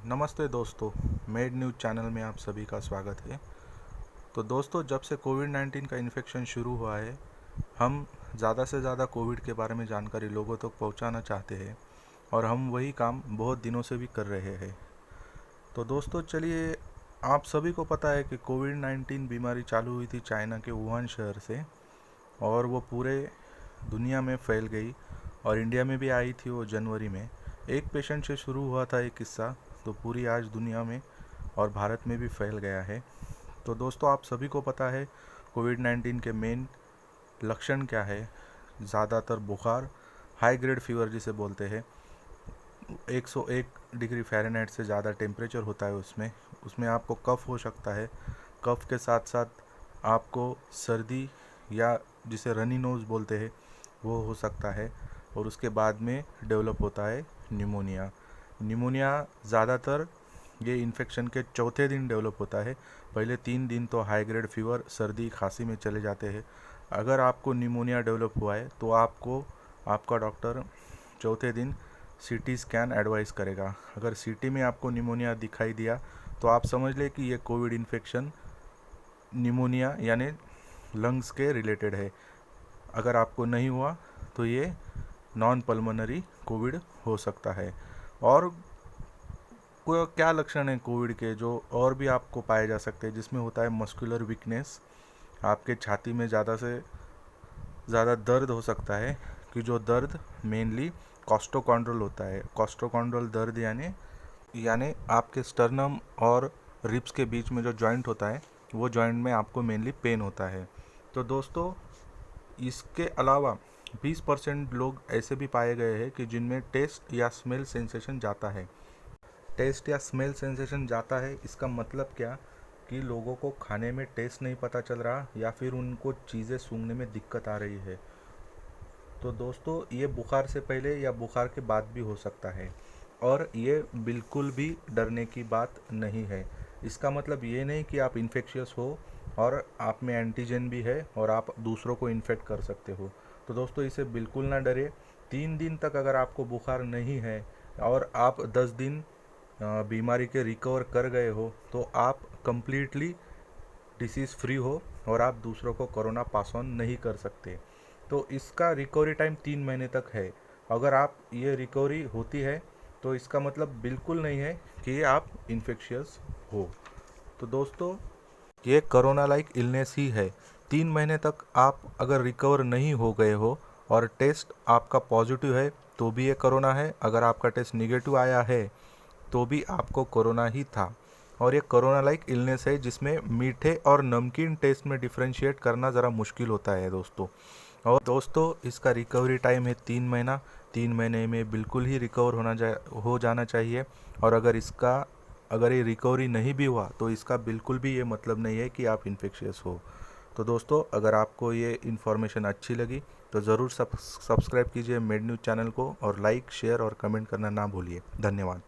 नमस्ते दोस्तों, made news channel में आप सभी का स्वागत है। तो दोस्तों, जब से कोविड-19 का इन्फेक्शन शुरू हुआ है, हम ज़्यादा से ज़्यादा कोविड के बारे में जानकारी लोगों तक पहुंचाना चाहते हैं और हम वही काम बहुत दिनों से भी कर रहे हैं। तो दोस्तों चलिए, आप सभी को पता है कि कोविड-19 बीमारी चालू हुई थी चाइना के वुहान शहर से और वो पूरे दुनिया में फैल गई और इंडिया में भी आई थी वो जनवरी में। एक पेशेंट से शुरू हुआ था एक किस्सा, तो पूरी आज दुनिया में और भारत में भी फैल गया है। तो दोस्तों, आप सभी को पता है कोविड-19 के मेन लक्षण क्या है। ज़्यादातर बुखार, हाई ग्रेड फीवर जिसे बोलते हैं, 101 डिग्री फ़ारेनहाइट से ज़्यादा टेम्परेचर होता है उसमें आपको कफ़ हो सकता है। कफ़ के साथ साथ आपको सर्दी या जिसे रनी नोज़ बोलते हैं वो हो सकता है और उसके बाद में डेवलप होता है निमोनिया ज़्यादातर ये इन्फेक्शन के चौथे दिन डेवलप होता है। पहले 3 दिन तो हाई ग्रेड फीवर, सर्दी, खांसी में चले जाते हैं। अगर आपको निमोनिया डेवलप हुआ है तो आपका डॉक्टर चौथे दिन सीटी स्कैन एडवाइस करेगा। अगर सीटी में आपको निमोनिया दिखाई दिया तो आप समझ लें कि ये कोविड इन्फेक्शन निमोनिया यानी लंग्स के रिलेटेड है। अगर आपको नहीं हुआ तो ये नॉन पल्मोनरी कोविड हो सकता है। और क्या लक्षण है कोविड के जो और भी आपको पाए जा सकते हैं, जिसमें होता है मस्कुलर वीकनेस। आपके छाती में ज़्यादा से ज़्यादा दर्द हो सकता है कि जो दर्द मेनली कोस्टोकॉन्ड्रोल होता है। कोस्टोकॉन्ड्रोल दर्द यानी आपके स्टर्नम और रिब्स के बीच में जो जॉइंट होता है वो जॉइंट में आपको मेनली पेन होता है। तो दोस्तों, इसके अलावा 20% लोग ऐसे भी पाए गए हैं कि जिनमें टेस्ट या स्मेल सेंसेशन जाता है। टेस्ट या स्मेल सेंसेशन जाता है, इसका मतलब क्या कि लोगों को खाने में टेस्ट नहीं पता चल रहा या फिर उनको चीज़ें सूंघने में दिक्कत आ रही है। तो दोस्तों, ये बुखार से पहले या बुखार के बाद भी हो सकता है और ये बिल्कुल भी डरने की बात नहीं है। इसका मतलब ये नहीं कि आप इन्फेक्शियस हो और आप में एंटीजन भी है और आप दूसरों को इन्फेक्ट कर सकते हो। तो दोस्तों, इसे बिल्कुल ना डरे। 3 दिन तक अगर आपको बुखार नहीं है और आप 10 दिन बीमारी के रिकवर कर गए हो तो आप कंप्लीटली डिसीज़ फ्री हो और आप दूसरों को कोरोना पास ऑन नहीं कर सकते। तो इसका रिकवरी टाइम 3 महीने तक है। अगर आप ये रिकवरी होती है तो इसका मतलब बिल्कुल नहीं है कि आप इन्फेक्शियस हो। तो दोस्तों, ये कोरोना लाइक इलनेस ही है। 3 महीने तक आप अगर रिकवर नहीं हो गए हो और टेस्ट आपका पॉजिटिव है तो भी ये कोरोना है। अगर आपका टेस्ट निगेटिव आया है तो भी आपको कोरोना ही था। और ये कोरोना लाइक इलनेस है जिसमें मीठे और नमकीन टेस्ट में डिफरेंशिएट करना ज़रा मुश्किल होता है दोस्तों। और दोस्तों, इसका रिकवरी टाइम है 3 महीना। 3 महीने में बिल्कुल ही रिकवर हो जाना चाहिए। और अगर ये रिकवरी नहीं भी हुआ तो इसका बिल्कुल भी ये मतलब नहीं है कि आप इन्फेक्शियस हो। तो दोस्तों, अगर आपको ये इन्फॉर्मेशन अच्छी लगी तो ज़रूर सब्सक्राइब कीजिए मेड न्यूज़ चैनल को और लाइक, शेयर और कमेंट करना ना भूलिए। धन्यवाद।